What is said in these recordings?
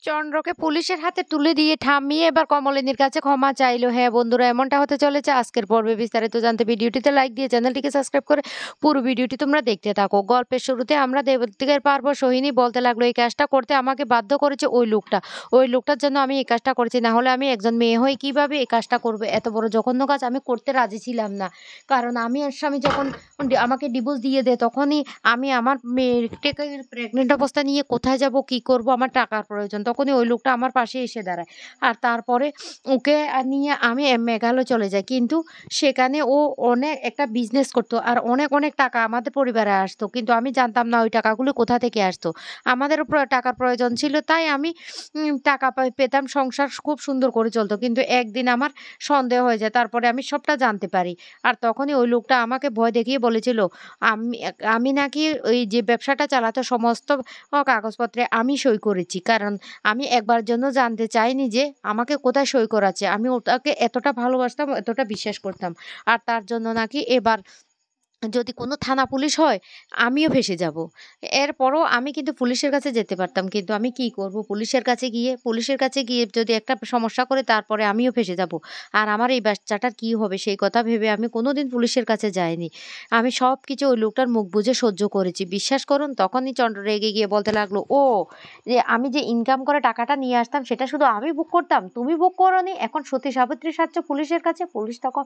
চন্দ্রকে পুলিশের হাতে তুলে দিয়ে থামিয়ে এবার কমলিনীর কাছে ক্ষমা চাইলো। হ্যাঁ বন্ধুরা, এমনটা হতে চলেছে আজকের পর্বে। বিস্তারিত জানতে ভিডিওটিতে লাইক দিয়ে চ্যানেলটিকে সাবস্ক্রাইব করে পুরো ভিডিওটি তোমরা দেখতে থাকো। গল্পের শুরুতে আমরা দেবদিগের পারবো সোহিনী বলতে লাগলো, এই কাজটা করতে আমাকে বাধ্য করেছে ওই লোকটার জন্য আমি এই কাজটা করেছি, না হলে আমি একজন মেয়ে হয়ে কিভাবে এই কাজটা করবে? এত বড় জঘন্য কাজ আমি করতে রাজি ছিলাম না। কারণ আমি আর স্বামী যখন আমাকে ডিভোর্স দিয়ে দেয়, তখনই আমি আমার মেয়েটাকে প্রেগনেন্ট অবস্থা নিয়ে কোথায় যাব, কি করব, আমার টাকার প্রয়োজন, তখনই ওই লোকটা আমার পাশে এসে দাঁড়ায়। আর তারপরে ওকে নিয়ে আমি মেঘালয় চলে যাই। কিন্তু সেখানে ও অনেক একটা বিজনেস করতো আর অনেক অনেক টাকা আমাদের পরিবারে আসতো, কিন্তু আমি জানতাম না ওই টাকাগুলো কোথা থেকে আসতো। আমাদেরও টাকার প্রয়োজন ছিল, তাই আমি টাকা পেতাম, সংসার খুব সুন্দর করে চলতো। কিন্তু একদিন আমার সন্দেহ হয়ে যায়, তারপরে আমি সবটা জানতে পারি। আর তখনই ওই লোকটা আমাকে ভয় দেখিয়ে বলেছিল আমি নাকি ওই যে ব্যবসাটা চালাতো সমস্ত কাগজপত্রে আমি সই করেছি। কারণ আমি একবার জন্য জানতে চাইনি যে আমাকে কোথায় সই করাচ্ছে। আমি ওটাকে এতটা ভালোবাসতাম, এতটা বিশ্বাস করতাম। আর তার জন্য নাকি এবার যদি কোনো থানা পুলিশ হয়, আমিও ফেঁসে যাব। এরপরও আমি কিন্তু পুলিশের কাছে যেতে পারতাম। কিন্তু আমি কি করব? পুলিশের কাছে গিয়ে যদি একটা সমস্যা করে, তারপরে আমিও ফেঁসে যাব। আর আমার এই বাচ্চাটার কি হবে সেই কথা ভেবে আমি কোনোদিন পুলিশের কাছে যাইনি। আমি সবকিছু ওই লোকটার মুখ বুজে সহ্য করেছি। বিশ্বাস করুন, তখনই চন্দ্র রেগে গিয়ে বলতে লাগলো, ও যে আমি যে ইনকাম করে টাকাটা নিয়ে আসতাম সেটা শুধু আমি ভোগ করতাম, তুমি ভোগ করোনি। এখন সতী সাবিত্রী সাজছো পুলিশের কাছে। পুলিশ তখন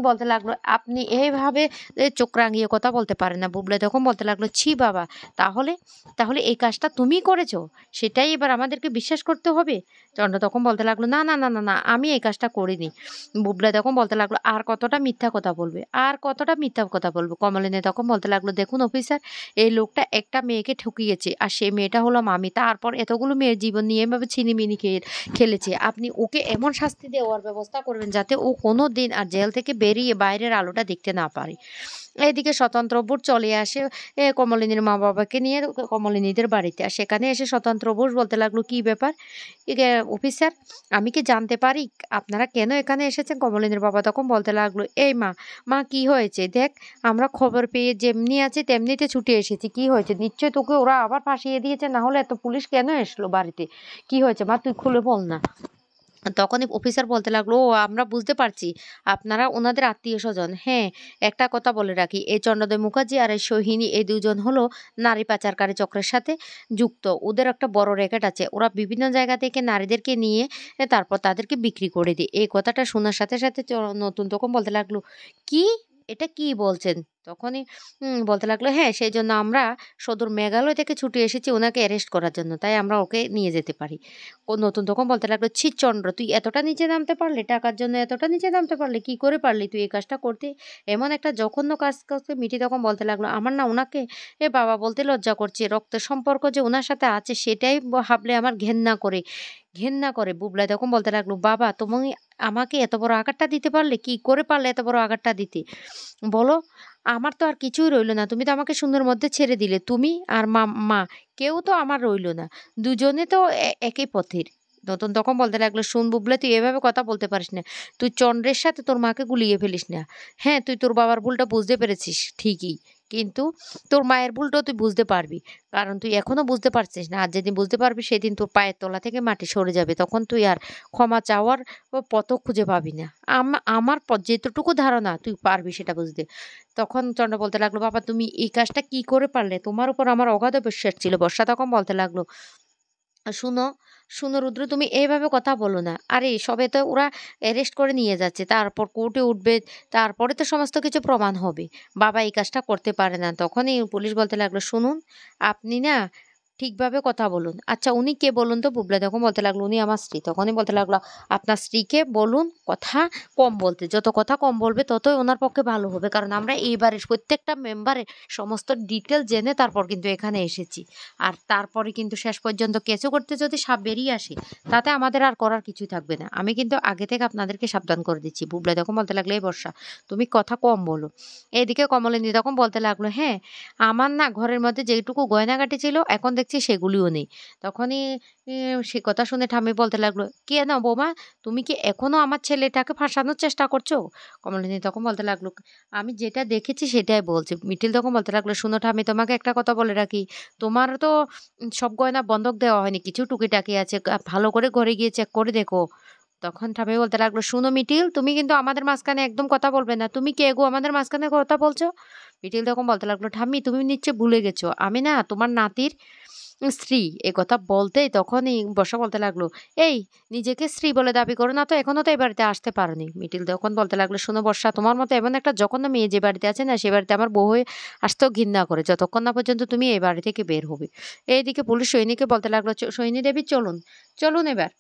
বলতে লাগলো, আপনি এইভাবে চোখ রাঙিয়ে কথা বলতে পারে না। বুবলাই তখন বলতে লাগলো, ছি বাবা, তাহলে তাহলে এই কাজটা তুমিই করেছো, সেটাই এবার আমাদেরকে বিশ্বাস করতে হবে? চন্দ্র তখন বলতে লাগলো, না না না না না, আমি এই কাজটা করিনি। বুবলাই তখন বলতে লাগলো, আর কতটা মিথ্যা কথা বলবে, আর কতটা মিথ্যা কথা বলবে? কমলিনী তখন বলতে লাগলো, দেখুন অফিসার, এই লোকটা একটা মেয়েকে ঠকিয়েছে, আর সেই মেয়েটা হলাম আমি। তারপর এতগুলো মেয়ের জীবন নিয়ে এভাবে ছিনিমিনি খেলেছে। আপনি ওকে এমন শাস্তি দেওয়ার ব্যবস্থা করবেন যাতে ও কোনো দিন আর জেল থেকে বেরিয়ে বাইরের আলোটা দেখতে না পারে। এইদিকে স্বতন্ত্র বোস চলে আসে কমলিনীর মা বাবাকে নিয়ে কমলিনীদের বাড়িতে। আর সেখানে এসে স্বতন্ত্র বোস বলতে লাগলো, কি ব্যাপার অফিসার, আমি কি জানতে পারি আপনারা কেন এখানে এসেছেন? কমলিনীর বাবা তখন বলতে লাগলো, এই মা, মা কি হয়েছে দেখ, আমরা খবর পেয়ে যেমনি আছে তেমনিতে ছুটে এসেছি। কি হয়েছে? নিশ্চয়ই তোকে ওরা আবার ফাঁসিয়ে দিয়েছে, না হলে এত পুলিশ কেন এসলো বাড়িতে? কি হয়েছে মা, তুই খুলে বল না। তখনই অফিসার বলতে লাগলো, ও আমরা বুঝতে পারছি আপনারা ওনাদের আত্মীয় স্বজন। হ্যাঁ, একটা কথা বলে রাখি, এই চন্দ্রোদয় মুখার্জি আর এই সোহিনী, এই দুজন হলো নারী পাচারকারী চক্রের সাথে যুক্ত। ওদের একটা বড় রেকেট আছে। ওরা বিভিন্ন জায়গা থেকে নারীদেরকে নিয়ে তারপর তাদেরকে বিক্রি করে দেয়। এই কথাটা শোনার সাথে সাথে নতুন তখন বলতে লাগলো, কি, এটা কি বলছেন? তখনই বলতে লাগলো, হ্যাঁ, সেই জন্য আমরা সদর মেঘালয় থেকে ছুটে এসেছি ওনাকে অ্যারেস্ট করার জন্য, তাই আমরা ওকে নিয়ে যেতে পারি। ও নতুন তখন বলতে লাগলো, ছি চন্দ্র, তুই এতটা নিচে নামতে পারলি? টাকার জন্য এতটা নিচে নামতে পারলি? কি করে পারলি তুই এই কাজটা করতে? এমন একটা জঘন্য কাজ করতে? মিঠি তখন বলতে লাগলো, আমার না ওনাকে বাবা বলতে লজ্জা করছে। রক্তের সম্পর্ক যে ওনার সাথে আছে সেটাই ভাবলে আমার ঘেন্না করে। বুবলাই তখন বলতে লাগলো, বাবা তুমি আমাকে এত বড় আঘাতটা দিতে পারলে? কি করে পারলে এত বড় আঘাতটা দিতে? বলো। আমার তো আর কিছুই রইলো না। তুমি তো আমাকে শূন্যের মধ্যে ছেড়ে দিলে। তুমি আর মা, কেউ তো আমার রইলো না। দুজনে তো একই পথের। নতুন তখন বলতে লাগলো, শুন বুবলে, তুই এভাবে কথা বলতে পারিস না। তুই চন্দ্রের সাথে তোর মাকে গুলিয়ে ফেলিস না। হ্যাঁ, তুই তোর বাবার ভুলটা বুঝতে পেরেছিস ঠিকই, কিন্তু তোর মায়ের ভুলটাও তুই বুঝতে পারবি। কারণ তুই এখনো বুঝতে পারছিস না। আর যেদিন বুঝতে পারবি সেদিন তোর পায়ের তলা থেকে মাটি সরে যাবে। তখন তুই আর ক্ষমা চাওয়ার পথও খুঁজে পাবি না। আমার যেতটুকু ধারণা তুই পারবি সেটা বুঝতে। তখন চন্দ্র বলতে লাগলো, বাবা তুমি এই কাজটা কি করে পারলে? তোমার উপর আমার অগাধ বিশ্বাস ছিল। বর্ষা তখন বলতে লাগলো, শুনো, শুনো রুদ্র, তুমি এইভাবে কথা বলো না। আরে সবে তো ওরা অ্যারেস্ট করে নিয়ে যাচ্ছে, তারপর কোর্টে উঠবে, তারপরে তো সমস্ত কিছু প্রমাণ হবে। বাবা এই কাজটা করতে পারে না। তখনই পুলিশ বলতে লাগলো, শুনুন, আপনি না ঠিকভাবে কথা বলুন। আচ্ছা উনি কে বলুন তো? বুবলা তখন বলতে লাগলো, উনি আমার স্ত্রী। তখনই বলতে লাগলো, আপনার স্ত্রীকে বলুন কথা কম বলতে। যত কথা কম বলবে ততই ওনার পক্ষে ভালো হবে। কারণ আমরা এইবারের প্রত্যেকটা মেম্বারের সমস্ত ডিটেল জেনে তারপর কিন্তু এখানে এসেছি। আর তারপরে কিন্তু শেষ পর্যন্ত কেঁচো করতে যদি সাপ বেরিয়ে আসে, তাতে আমাদের আর করার কিছুই থাকবে না। আমি কিন্তু আগে থেকে আপনাদেরকে সাবধান করে দিচ্ছি। বুবলা তখন বলতে লাগলো, এই বর্ষা, তুমি কথা কম বলো। এদিকে কমলিনী তখন বলতে লাগলো, হ্যাঁ, আমার না ঘরের মধ্যে যেটুকু গয়নাগাটি ছিল এখন দেখছি দেখছি সেগুলিও নেই। তখনই সে কথা শুনে ঠাম্মি বলতে লাগলো, "কেন বৌমা? তুমি কি এখনো আমার ছেলেটাকে ফাঁসানোর চেষ্টা করছো?" কমলিনী তখন বলতে লাগলো, "আমি যেটা দেখেছি সেটাই বলছি।" মিঠিল তখন বলতে লাগলো, "শোনো ঠাম্মি, তোমাকে একটা কথা বলে রাখি। তোমার তো সব গয়না বন্ধক দেওয়া হয়নি। কিছু টুকিটাকি আছে। ভালো করে ঘরে গিয়ে চেক করে দেখো।" তখন ঠাম্মি বলতে লাগলো, "শুনো মিঠিল, তুমি কিন্তু আমাদের মাঝখানে একদম কথা বলবে না। তুমি কে গো আমাদের মাঝখানে কথা বলছো?" মিঠিল তখন বলতে লাগলো, "ঠাম্মি, তুমি নিশ্চয়ই ভুলে গেছো। আমি না তোমার নাতির স্ত্রী।" একথা বলতেই তখনই বর্ষা বলতে লাগলো, "এই, নিজেকে স্ত্রী বলে দাবি করো না তো, এখনো তো এই বাড়িতে আসতে পারোনি।" মিঠিল তখন বলতে লাগলো, "শোনো বর্ষা, তোমার মতো এমন একটা জঘন্য মেয়ে যে বাড়িতে আছে না, সে বাড়িতে আমার বউ হয়ে আসতেও ঘৃণা করে, যতক্ষণ না পর্যন্ত তুমি এই বাড়ি থেকে বের হবে।" এইদিকে পুলিশ সৈনিককে বলতে লাগলো, "সৈনী দেবী, চলুন, চলুন এবার।"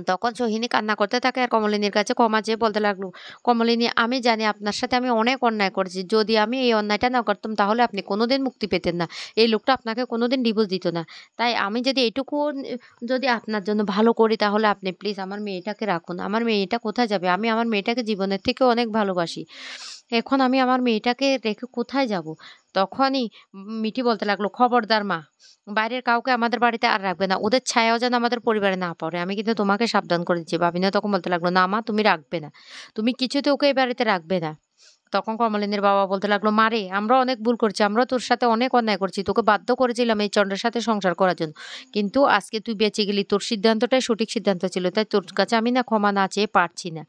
তখন সোহিনী কান্না করতে থাকে আর কমলিনীর কাছে ক্ষমা চেয়ে বলতে লাগলো, "কমলিনী, আমি জানি আপনার সাথে আমি অনেক অন্যায় করেছি। যদি আমি এই অন্যায়টা না করতাম তাহলে আপনি কোনোদিন মুক্তি পেতেন না। এই লোকটা আপনাকে কোনোদিন ডিভোর্স দিত না। তাই আমি যদি এইটুকু যদি আপনার জন্য ভালো করি তাহলে আপনি প্লিজ আমার মেয়েটাকে রাখুন। আমার মেয়েটা কোথায় যাবে? আমি আমার মেয়েটাকে জীবনের থেকেও অনেক ভালোবাসি। এখন আমি আমার মেয়েটাকে রেখে কোথায় যাব?" তখনই মিঠি বলতে লাগলো, "খবরদার মা! বাইরের কাউকে আমাদের বাড়িতে আর রাখবে না। ওদের ছায়াও যেন আমাদের পরিবারে না পড়ে। আমি কিন্তু তোমাকে সাবধান করে দিচ্ছি।" ভাবিনা তখন বলতে লাগলো, "না মা, তুমি রাখবে না। তুমি কিছুতে ওকে এই বাড়িতে রাখবে না।" তখন কমলিনীর বাবা বলতে লাগলো, "মারে, আমরাও অনেক ভুল করছি। আমরাও তোর সাথে অনেক অন্যায় করছি। তোকে বাধ্য করেছিলাম এই চন্দ্রের সাথে সংসার করার জন্য। কিন্তু আজকে তুই বেঁচে গেলি। তোর সিদ্ধান্তটাই সঠিক সিদ্ধান্ত ছিল। তাই তোর কাছে আমি না ক্ষমা না চেয়ে পারছি না।"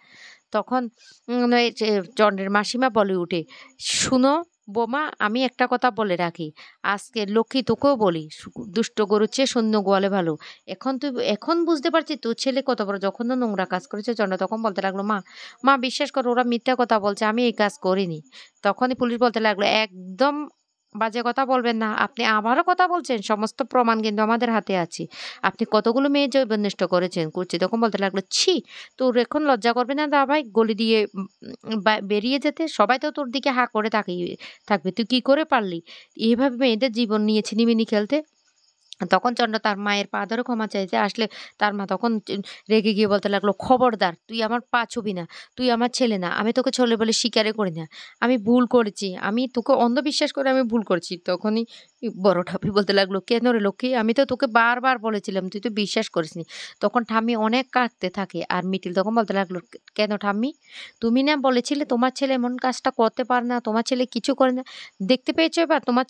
তখন এই যে চন্দ্রের মাসিমা বলে উঠে, "শুনো বোমা, আমি একটা কথা বলে রাখি। আজকে লক্ষ্মী, তোকেও বলি, দুষ্ট গরুর চেয়ে শূন্য গোয়ালে ভালো। এখন বুঝতে পারছি তোর ছেলে কত বড় জঘন্য নোংরা কাজ করেছে।" চন্দ্র তখন বলতে লাগলো, "মা, মা বিশ্বাস করো, ওরা মিথ্যা কথা বলছে। আমি এই কাজ করিনি।" তখনই পুলিশ বলতে লাগলো, "একদম বাজে কথা বলবেন না। আপনি আবারও কথা বলছেন? সমস্ত প্রমাণ কিন্তু আমাদের হাতে আছে। আপনি কতগুলো মেয়ে জৈবন নষ্ট করেছেন।" কুর্চি তখন বলতে লাগলো, "ছি! তোর এখন লজ্জা করবে না দা ভাই গলি দিয়ে বেরিয়ে যেতে? সবাই তো তোর দিকে হাঁ করে তাকিয়ে থাকবে। তুই কি করে পারলি এভাবে মেয়েদের জীবন নিয়ে ছিনিমিনি খেলতে?" তখন চন্দ্র তার মায়ের পা ধরে ক্ষমা চাইতে আসলে তার মা তখন রেগে গিয়ে বলতে লাগলো, "খবরদার! তুই আমার পা ছুবি না। তুই আমার ছেলে না। আমি তোকে ছেলে বলে স্বীকারই করি না। আমি ভুল করেছি। আমি তোকে অন্ধবিশ্বাস করে আমি ভুল করেছি।" তখনই বড় ঠাম্মি বলতে লাগলো, "কেন রে লক্ষ্মী? আমি তো তোকে বারবার বলেছিলাম, তুই তো বিশ্বাস করিসনি।" তখন ঠাম্মি অনেক কাঁদতে থাকে আর মিঠিল তখন বলতে লাগলো, "কেন ঠাম্মি? তুমি না বলেছিলে তোমার ছেলে এমন কাজটা করতে পারে না, তোমার ছেলে কিছু করে না। দেখতে পেয়েছো এবার তোমার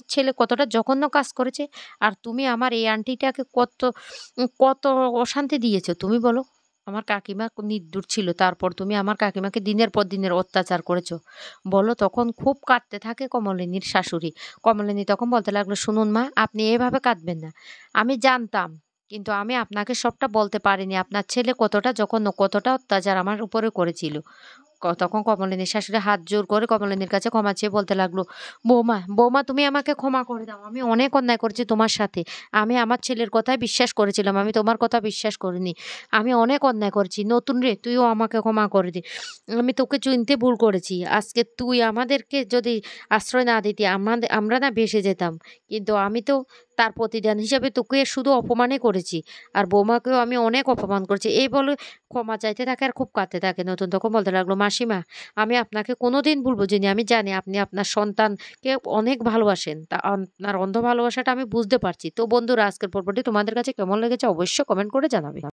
ছেলে কতটা জঘন্য কাজ করেছে? আর তুমি আমার এই আন্টিটাকে কত অশান্তি দিয়েছো তুমি বলো? আমার কাকিমা নির্দোষ ছিল। তারপর তুমি আমার কাকিমাকে দিনের পর দিনের অত্যাচার করেছো। বলো।" তখন খুব কাঁদতে থাকে কমলিনীর শাশুড়ি। কমলিনী তখন বলতে লাগলো, "শুনুন মা, আপনি এভাবে কাঁদবেন না। আমি জানতাম। কিন্তু আমি আপনাকে সবটা বলতে পারিনি। আপনার ছেলে কতটা জঘন্য, কতটা অত্যাচার আমার উপরে করেছিল।" তখন কমলিনীর শাশুড়ি হাত জোড় করে কমলিনীর কাছে ক্ষমা চেয়ে বলতে লাগলো, "বৌমা, বৌমা, তুমি আমাকে ক্ষমা করে দাও। আমি অনেক অন্যায় করেছি তোমার সাথে। আমি আমার ছেলের কথায় বিশ্বাস করেছিলাম। আমি তোমার কথা বিশ্বাস করিনি। আমি অনেক অন্যায় করেছি। নতুন রে, তুইও আমাকে ক্ষমা করে দে। আমি তোকে চিনতে ভুল করেছি। আজকে তুই আমাদেরকে যদি আশ্রয় না দিতি, আমরা না ভেসে যেতাম। কিন্তু আমি তো তার প্রতিদান হিসেবে তোকে শুধু অপমানই করেছি। আর বৌমাকেও আমি অনেক অপমান করেছি।" এই বলে ক্ষমা চাইতে থাকে আর খুব কাঁদতে থাকে। নতুন তখন বলতে লাগলো, "মাসিমা, আমি আপনাকে কোনোদিন ভুল বুঝিনি। আমি জানি আপনি আপনার সন্তানকে অনেক ভালোবাসেন। আপনার অন্ধ ভালোবাসাটা আমি বুঝতে পারছি। তো বন্ধুরা, আজকের পর্বটি তোমাদের কাছে কেমন লেগেছে অবশ্যই কমেন্ট করে জানাবে।"